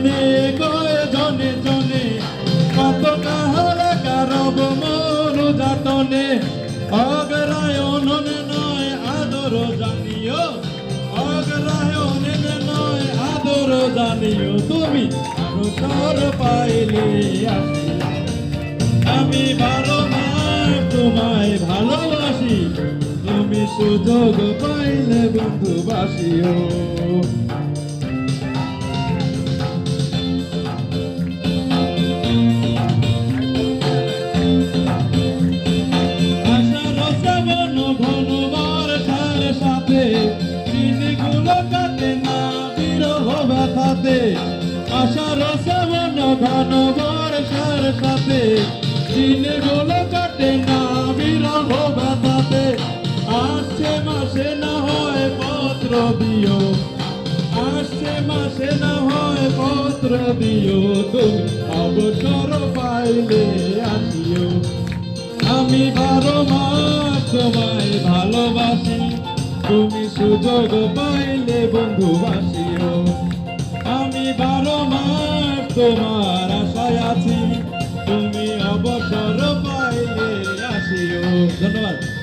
দিনে কয় জনে জনে কত কাহারা কারব মরু যাতনে অগ্রায়ণনে নয় আদর জানিও অগ্রায়ণনে নয় আদর জানিও তুমি অবসর পাইলে আসিও আমি 12 মাস তোমায় ভালোবাসি তুমি সুযোগ পাইলে বন্ধু বাসিও আশার শ্রাবণ ঘন বর্ষার সাথে দিনগুলো কাটে না বিরহ ব্যথাতে আসছে মাসে না হয় পত্র দিও আসছে মাসে না হয় পত্র দিও তুমি অবসর পাইলে আসিও আমি 12 মাস তোমায় ভালোবাসি তুমি সুযোগ পাইলে বন্ধু বাসিও আমি 12 মাস তোমার আশায় আছি তুমি অবসর পাইলে আসিও ধন্যবাদ।